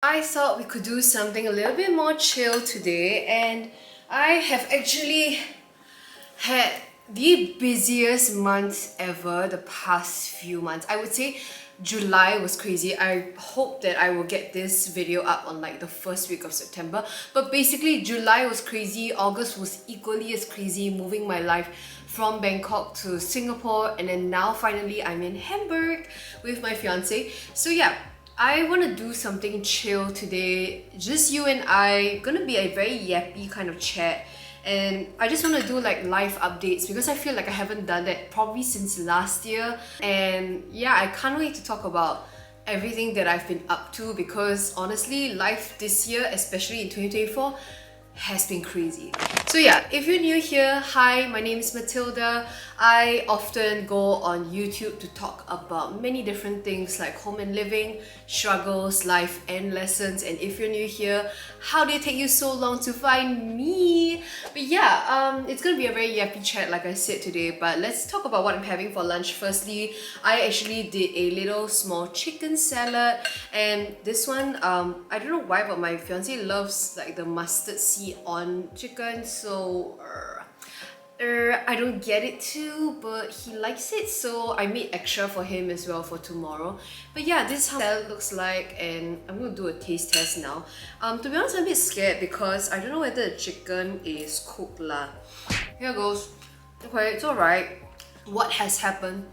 I thought we could do something a little bit more chill today, and I have actually had the busiest months ever the past few months. I would say July was crazy. I hope that I will get this video up on like the first week of September. But basically July was crazy, August was equally as crazy, moving my life from Bangkok to Singapore, and then now finally I'm in Hamburg with my fiance. So yeah, I want to do something chill today. Just you and I, gonna be a very yappy kind of chat. And I just want to do like live updates because I feel like I haven't done that probably since last year. And yeah, I can't wait to talk about everything that I've been up to, because honestly, life this year, especially in 2024, has been crazy. So yeah, if you're new here, hi, my name is Mathilda. I often go on YouTube to talk about many different things like home and living, struggles, life and lessons. And if you're new here, how did it take you so long to find me? But yeah, it's gonna be a very yappy chat like I said today, but let's talk about what I'm having for lunch. Firstly, I actually did a little small chicken salad, and this one, I don't know why, but my fiance loves like the mustard seed on chicken, so I don't get it too, but he likes it, so I made extra for him as well for tomorrow. But yeah, this is how salad looks like, and I'm gonna do a taste test now. To be honest, I'm a bit scared because I don't know whether the chicken is cooked lah. Here goes. Okay, it's alright. What has happened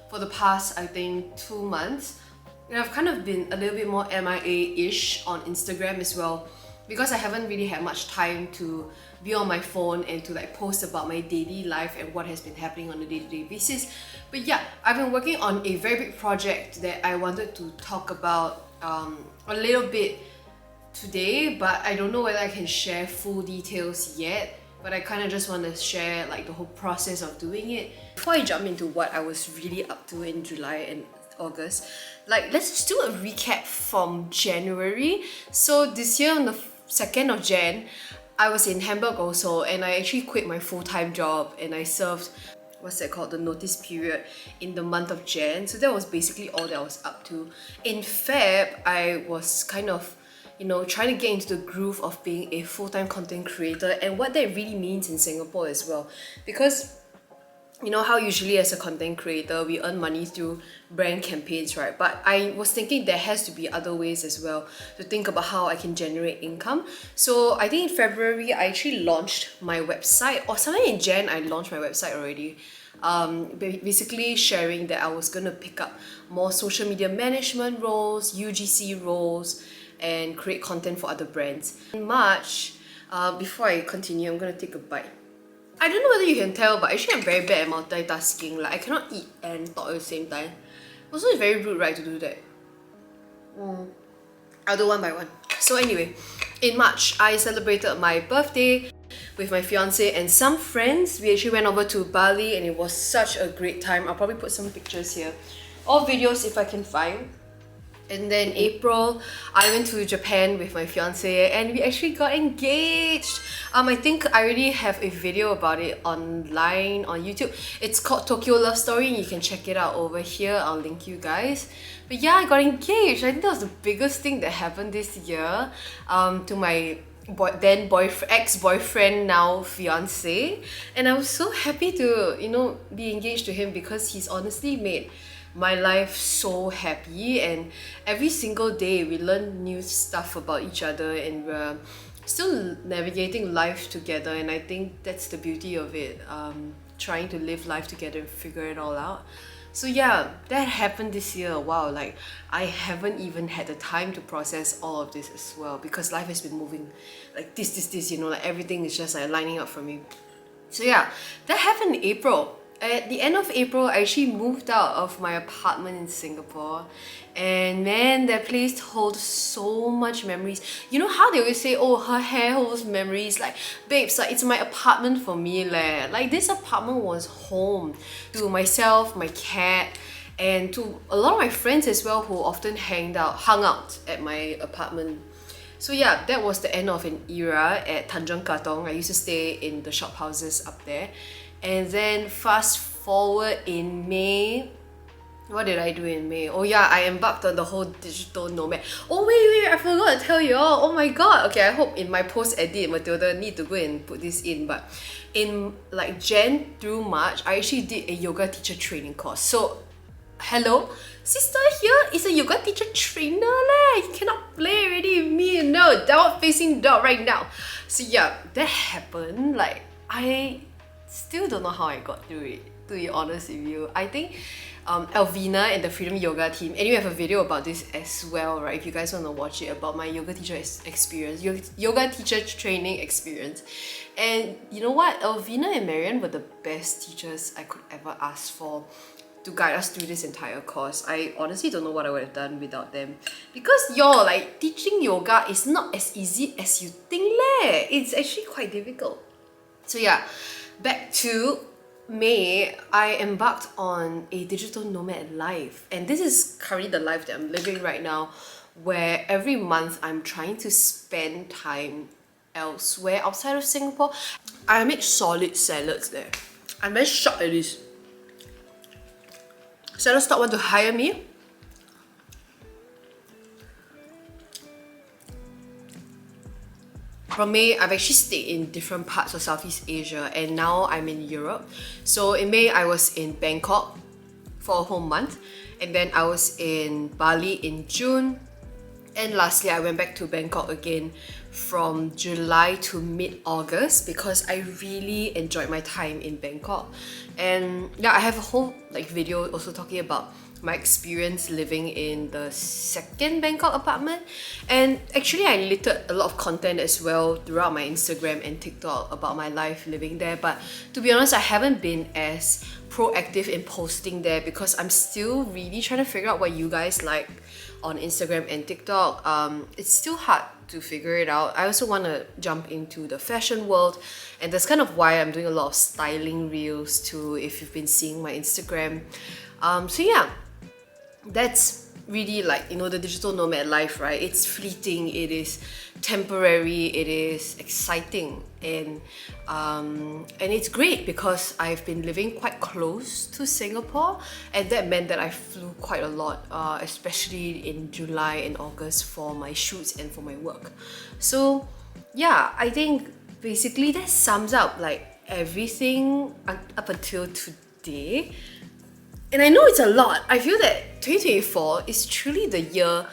for the past, I think, 2 months? And I've kind of been a little bit more MIA-ish on Instagram as well, because I haven't really had much time to be on my phone and to like post about my daily life and what has been happening on a day-to-day basis. But yeah, I've been working on a very big project that I wanted to talk about a little bit today, but I don't know whether I can share full details yet. But I kind of just want to share like the whole process of doing it. Before I jump into what I was really up to in July and August, like let's just do a recap from January. So this year on the 2nd of Jan, I was in Hamburg also, and I actually quit my full-time job and I served, what's that called, the notice period in the month of Jan. So that was basically all that I was up to. In Feb, I was kind of, you know, trying to get into the groove of being a full-time content creator and what that really means in Singapore as well. Because you know how usually as a content creator we earn money through brand campaigns, right? But I was thinking there has to be other ways as well to think about how I can generate income. So I think in February I actually launched my website, or somewhere in Jan I launched my website already. Basically sharing that I was gonna pick up more social media management roles, UGC roles, and create content for other brands. In March, before I continue, I'm gonna take a bite. I don't know whether you can tell, but actually I'm very bad at multitasking. Like I cannot eat and talk at the same time. Also, it's very rude, right, to do that. I'll do one by one. So anyway, in March, I celebrated my birthday with my fiance and some friends. We actually went over to Bali and it was such a great time. I'll probably put some pictures here, or videos if I can find. And then April, I went to Japan with my fiance and we actually got engaged. I think I already have a video about it online on YouTube. It's called Tokyo Love Story and you can check it out over here. I'll link you guys. But yeah, I got engaged. I think that was the biggest thing that happened this year to my ex-boyfriend, now fiance. And I was so happy to, you know, be engaged to him because he's honestly made my life so happy, and every single day we learn new stuff about each other and we're still navigating life together. And I think that's the beauty of it, trying to live life together and figure it all out. So yeah, that happened this year. Wow, like I haven't even had the time to process all of this as well, because life has been moving like this, you know, like everything is just like lining up for me. So yeah, that happened in April. At the end of April, I actually moved out of my apartment in Singapore, and man, that place holds so much memories. You know how they always say, oh, her hair holds memories? Like, babes, like it's my apartment for me leh. Like this apartment was home to myself, my cat, and to a lot of my friends as well who often hung out at my apartment. So yeah, that was the end of an era at Tanjong Katong. I used to stay in the shophouses up there. And then fast forward in May, What did I do in May? Oh yeah, I embarked on the whole digital nomad. Oh wait, I forgot to tell you all. Oh my god. Okay, I hope in my post edit, Mathildaaaa need to go and put this in. But in like Jan through March, I actually did a yoga teacher training course. So, hello, sister here is a yoga teacher trainer leh. You cannot play already with me. No, downward facing dog right now. So yeah, that happened. Like I still don't know how I got through it. To be honest with you, I think Elvina and the Freedom Yoga team, and you have a video about this as well, right? If you guys want to watch it, about my yoga teacher experience, yoga teacher training experience. And you know what? Elvina and Marian were the best teachers I could ever ask for to guide us through this entire course. I honestly don't know what I would have done without them. Because y'all, like, teaching yoga is not as easy as you think leh. It's actually quite difficult. So yeah, back to May, I embarked on a digital nomad life, and this is currently the life that I'm living right now, where every month I'm trying to spend time elsewhere outside of Singapore. I make solid salads there. I'm very shocked at this. Salad Stock want to hire me. From May, I've actually stayed in different parts of Southeast Asia, and now I'm in Europe. So in May, I was in Bangkok for a whole month, and then I was in Bali in June, and lastly, I went back to Bangkok again from July to mid-August because I really enjoyed my time in Bangkok. And yeah, I have a whole video also talking about my experience living in the second Bangkok apartment. And actually I littered a lot of content as well throughout my Instagram and TikTok about my life living there, but to be honest, I haven't been as proactive in posting there because I'm still really trying to figure out what you guys like on Instagram and TikTok. It's still hard to figure it out. I also want to jump into the fashion world, and that's kind of why I'm doing a lot of styling reels too, if you've been seeing my Instagram. So yeah, that's really the digital nomad life, right? It's fleeting, it is temporary, it is exciting, and it's great because I've been living quite close to Singapore, and that meant that I flew quite a lot, especially in July and August for my shoots and for my work. So yeah, I think basically that sums up everything up until today. And I know it's a lot. I feel that 2024 is truly the year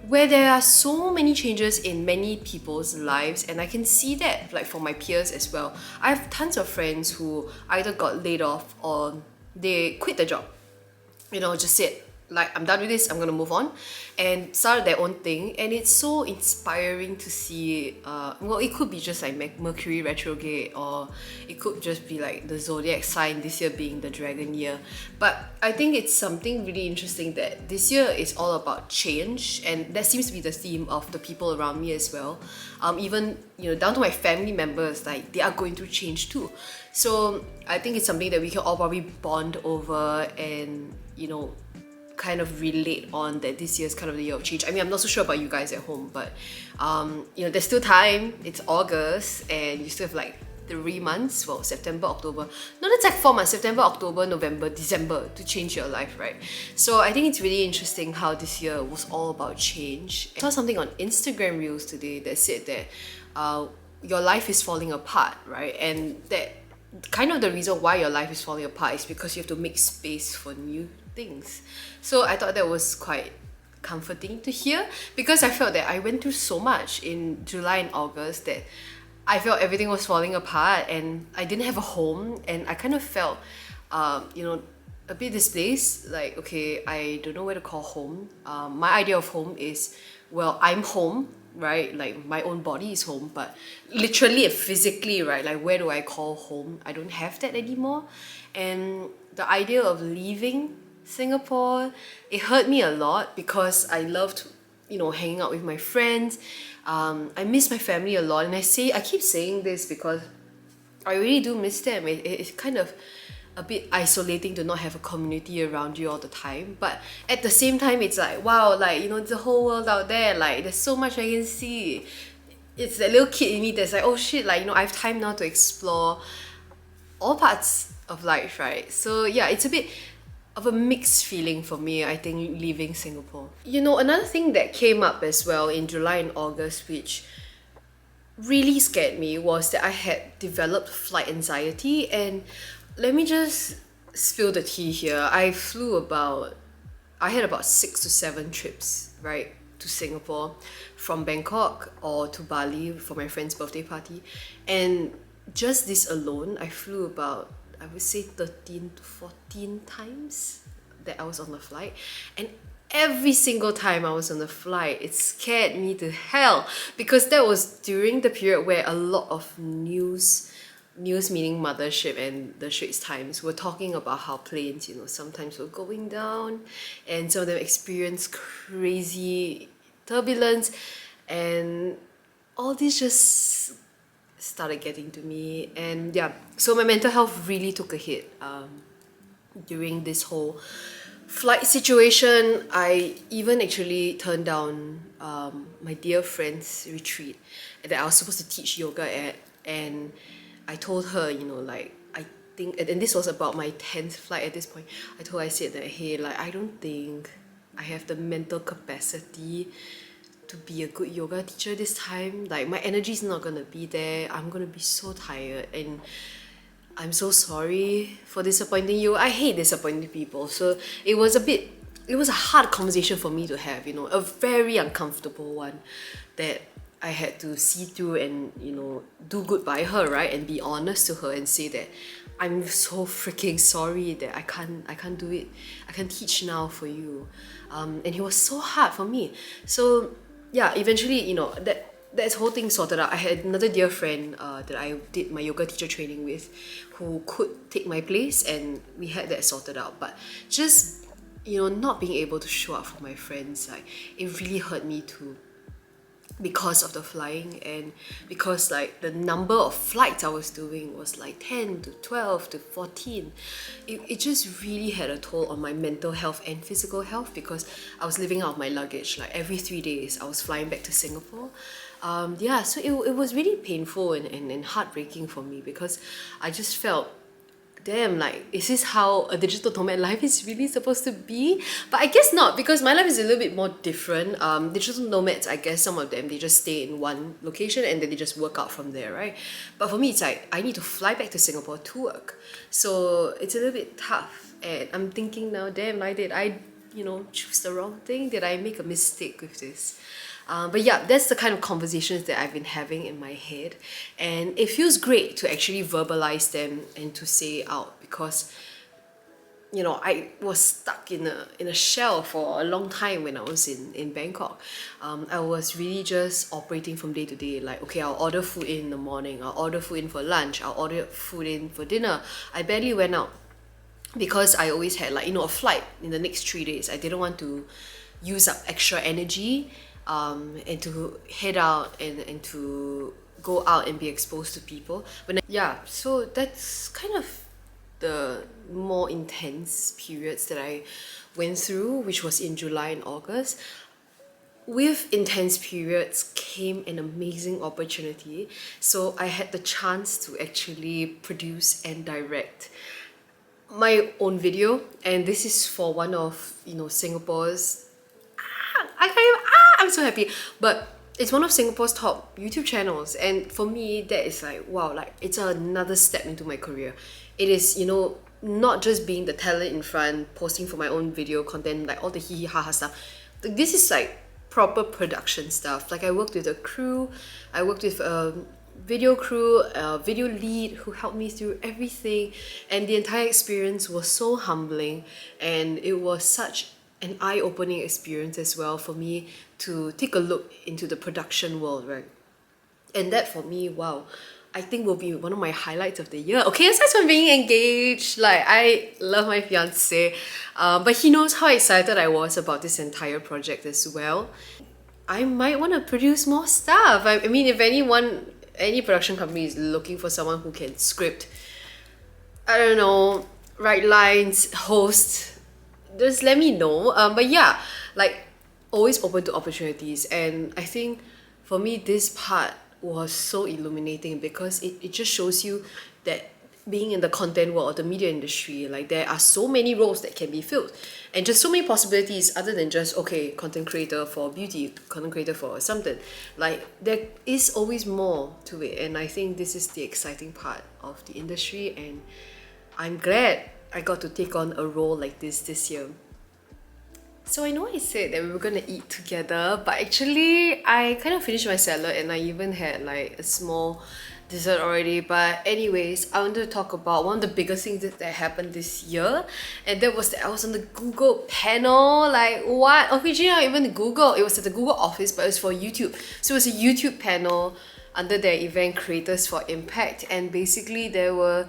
where there are so many changes in many people's lives, and I can see that for my peers as well. I have tons of friends who either got laid off or they quit the job. Just said, I'm done with this, I'm gonna move on, and started their own thing. And it's so inspiring to see. Well, it could be just Mercury retrograde, or it could just be the zodiac sign this year being the dragon year. But I think it's something really interesting that this year is all about change, and that seems to be the theme of the people around me as well. Even down to my family members, they are going through change too. So I think it's something that we can all probably bond over, and kind of relate on that this year is kind of the year of change. I mean, I'm not so sure about you guys at home, but there's still time. It's August, and you still have 3 months, well, September, October. No, that's 4 months, September, October, November, December, to change your life, right? So I think it's really interesting how this year was all about change. I saw something on Instagram Reels today that said that your life is falling apart, right? And that kind of the reason why your life is falling apart is because you have to make space for new things. So I thought that was quite comforting to hear, because I felt that I went through so much in July and August that I felt everything was falling apart, and I didn't have a home, and I kind of felt a bit displaced. Okay, I don't know where to call home. My idea of home is, well, I'm home, right? My own body is home, but literally and physically, right? Where do I call home? I don't have that anymore. And the idea of leaving Singapore, it hurt me a lot because I loved, hanging out with my friends. I miss my family a lot, and I keep saying this because I really do miss them. It's kind of a bit isolating to not have a community around you all the time, but at the same time it's wow, the whole world out there, there's so much I can see. It's that little kid in me that's oh shit, I have time now to explore all parts of life, right? So yeah, it's a bit of a mixed feeling for me, I think, leaving Singapore. You know, another thing that came up as well in July and August, which really scared me, was that I had developed flight anxiety. And let me just spill the tea here. I had about 6 to 7 trips, right, to Singapore from Bangkok or to Bali for my friend's birthday party. And just this alone, I flew about, I would say, 13 to 14 times that I was on the flight. And every single time I was on the flight, it scared me to hell, because that was during the period where a lot of news meaning Mothership and the Straits Times, were talking about how planes, you know, sometimes were going down and some of them experienced crazy turbulence, and all this just started getting to me. And yeah, so my mental health really took a hit during this whole flight situation. I even actually turned down my dear friend's retreat that I was supposed to teach yoga at, and I told her, you know, like, I think, and this was about my 10th flight at this point, I said that, hey, like, I don't think I have the mental capacity to be a good yoga teacher this time. Like, my energy is not gonna be there. I'm gonna be so tired, and I'm so sorry for disappointing you. I hate disappointing people. So it was a hard conversation for me to have, you know, a very uncomfortable one that I had to see through and, you know, do good by her, right? And be honest to her and say that I'm so freaking sorry that I can't do it. I can't teach now for you. And it was so hard for me. So yeah, eventually, you know, that whole thing sorted out. I had another dear friend that I did my yoga teacher training with, who could take my place, and we had that sorted out. But just, you know, not being able to show up for my friends, like, it really hurt me too, because of the flying, and because, like, the number of flights I was doing was like 10 to 12 to 14. It just really had a toll on my mental health and physical health, because I was living out of my luggage. Like, every 3 days I was flying back to Singapore. Yeah, so it was really painful and heartbreaking for me, because I just felt, damn, like, is this how a digital nomad life is really supposed to be? But I guess not, because my life is a little bit more different. Digital nomads, I guess some of them, they just stay in one location and then they just work out from there, right? But for me, it's like, I need to fly back to Singapore to work. So it's a little bit tough. And I'm thinking now, damn, did I, you know, choose the wrong thing? Did I make a mistake with this? But yeah, that's the kind of conversations that I've been having in my head, and it feels great to actually verbalize them and to say out, because, you know, I was stuck in a shell for a long time when I was in Bangkok. I was really just operating from day to day. Like, okay, I'll order food in the morning, I'll order food in for lunch, I'll order food in for dinner. I barely went out, because I always had, like, you know, a flight in the next 3 days. I didn't want to use up extra energy and to head out and to go out and be exposed to people. Yeah, so that's kind of the more intense periods that I went through, which was in July and August. With intense periods came an amazing opportunity. So I had the chance to actually produce and direct my own video, and this is for one of, you know, Singapore's, I'm so happy, but it's one of Singapore's top YouTube channels. And for me, that is like, wow, like, it's another step into my career. It is, you know, not just being the talent in front, posting for my own video content, like all the hee hee ha ha stuff. This is like proper production stuff. Like, I worked with a crew, I worked with a video crew, a video lead who helped me through everything, and the entire experience was so humbling, and it was such an eye-opening experience as well for me to take a look into the production world, right? And that, for me, wow, I think will be one of my highlights of the year. Okay, aside from being engaged, like, I love my fiance, but he knows how excited I was about this entire project as well. I might want to produce more stuff. I mean, if any production company is looking for someone who can script, I don't know, write lines, host, just let me know. But yeah, like, always open to opportunities. And I think for me, this part was so illuminating, because it just shows you that being in the content world or the media industry, like there are so many roles that can be filled and just so many possibilities other than just, okay, content creator for beauty, content creator for something. Like there is always more to it, and I think this is the exciting part of the industry, and I'm glad I got to take on a role like this year. So I know I said that we were gonna eat together, but actually I kind of finished my salad and I even had like a small dessert already. But anyways, I wanted to talk about one of the biggest things that happened this year, and that was that I was on the Google panel. Like what? Originally not even Google, it was at the Google office, but it was for YouTube. So it was a YouTube panel under their event Creators for Impact, and basically there were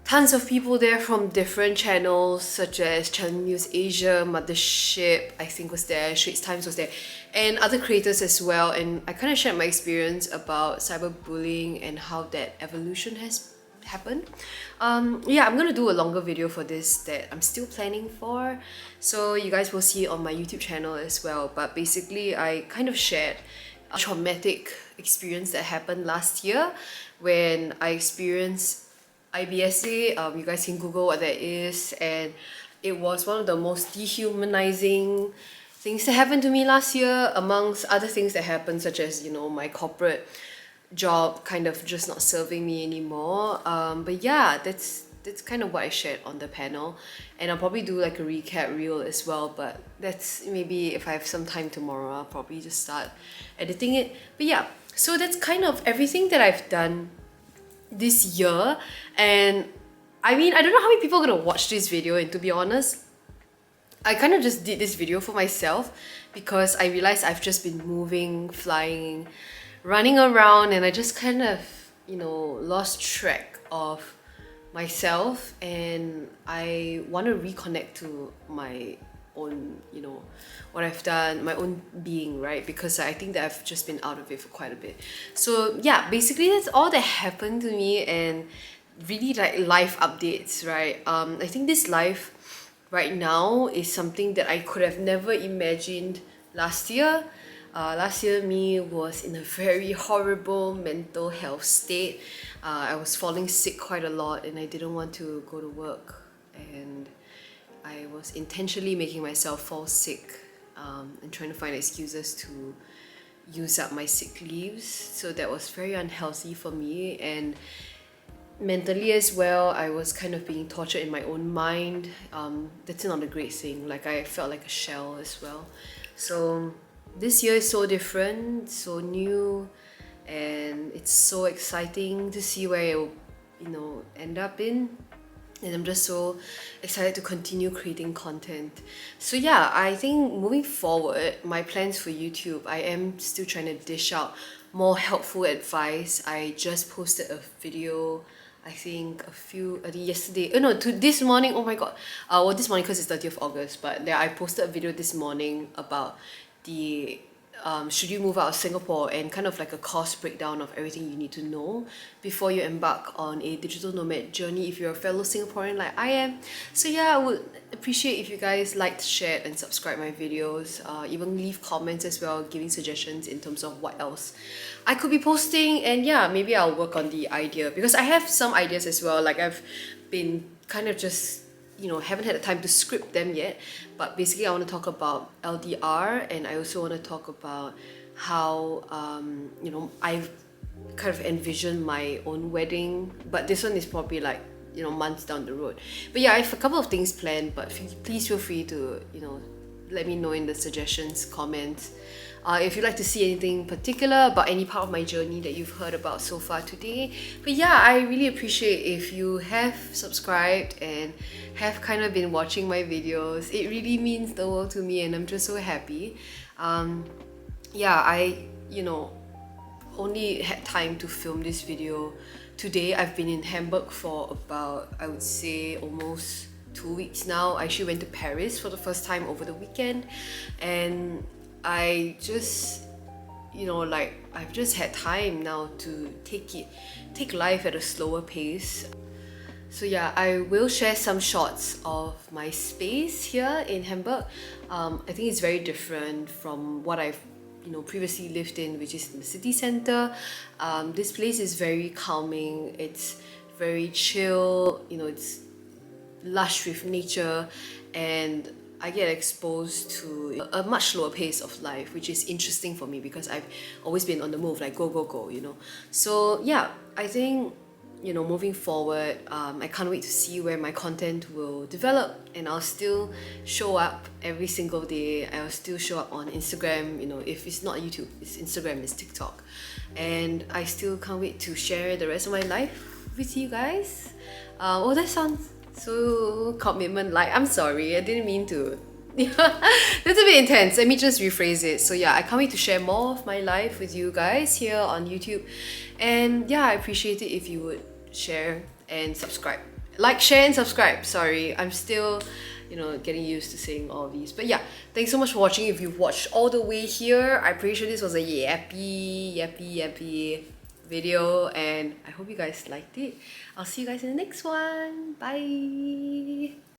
tons of people there from different channels such as Channel News Asia, Mothership, I think was there, Straits Times was there, and other creators as well. And I kind of shared my experience about cyberbullying and how that evolution has happened. Yeah, I'm gonna do a longer video for this that I'm still planning for, so you guys will see it on my YouTube channel as well. But basically I kind of shared a traumatic experience that happened last year when I experienced IBSA. You guys can Google what that is, and it was one of the most dehumanizing things that happened to me last year, amongst other things that happened, such as, you know, my corporate job kind of just not serving me anymore. But yeah, that's kind of what I shared on the panel, and I'll probably do like a recap reel as well, but that's maybe if I have some time tomorrow, I'll probably just start editing it. But yeah, so that's kind of everything that I've done this year. And I mean, I don't know how many people are gonna watch this video, and to be honest, I kind of just did this video for myself because I realized I've just been moving, flying, running around, and I just kind of, you know, lost track of myself, and I want to reconnect to my own, you know, what I've done, my own being, right? Because I think that I've just been out of it for quite a bit. So yeah, basically that's all that happened to me, and really like life updates, right? I think this life right now is something that I could have never imagined last year. Last year me was in a very horrible mental health state. I was falling sick quite a lot, and I didn't want to go to work, and I was intentionally making myself fall sick, and trying to find excuses to use up my sick leaves. So that was very unhealthy for me, and mentally as well, I was kind of being tortured in my own mind. That's not a great thing. Like I felt like a shell as well. So this year is so different, so new, and it's so exciting to see where it will, you know, end up in. And I'm just so excited to continue creating content. So yeah, I think moving forward, my plans for YouTube, I am still trying to dish out more helpful advice. I just posted a video, I think yesterday, this morning, oh my god. Well, this morning because it's 30th August, but yeah, I posted a video this morning about the should you move out of Singapore, and kind of like a cost breakdown of everything you need to know before you embark on a digital nomad journey if you're a fellow Singaporean like I am. So yeah, I would appreciate if you guys liked, shared and subscribe my videos, even leave comments as well, giving suggestions in terms of what else I could be posting. And yeah, maybe I'll work on the idea, because I have some ideas as well. Like I've been kind of just, you know, haven't had the time to script them yet, but basically I want to talk about LDR, and I also want to talk about how you know, I've kind of envisioned my own wedding, but this one is probably like, you know, months down the road. But yeah, I have a couple of things planned, but please feel free to, you know, let me know in the suggestions, comments. If you'd like to see anything particular about any part of my journey that you've heard about so far today. But yeah, I really appreciate if you have subscribed and have kind of been watching my videos. It really means the world to me, and I'm just so happy. Yeah, I, you know, only had time to film this video today. I've been in Hamburg for about, I would say, almost 2 weeks now. I actually went to Paris for the first time over the weekend, and I just, you know, like I've just had time now to take life at a slower pace. So yeah, I will share some shots of my space here in Hamburg. I think it's very different from what I've, you know, previously lived in, which is in the city center. This place is very calming. It's very chill, you know, it's lush with nature, and I get exposed to a much slower pace of life, which is interesting for me because I've always been on the move, like go, go, go, you know. So yeah, I think, you know, moving forward, I can't wait to see where my content will develop, and I'll still show up every single day. I'll still show up on Instagram, you know, if it's not YouTube, it's Instagram, it's TikTok. And I still can't wait to share the rest of my life with you guys. Oh, that sounds so commitment like. I'm sorry, I didn't mean to. That's a bit intense. Let me just rephrase it. So yeah, I can't wait to share more of my life with you guys here on YouTube. And yeah, I appreciate it if you would share and subscribe. Like, share and subscribe. Sorry, I'm still, you know, getting used to saying all these. But yeah, thanks so much for watching. If you've watched all the way here, I'm pretty sure this was a yappy video, and I hope you guys liked it. I'll see you guys in the next one. Bye.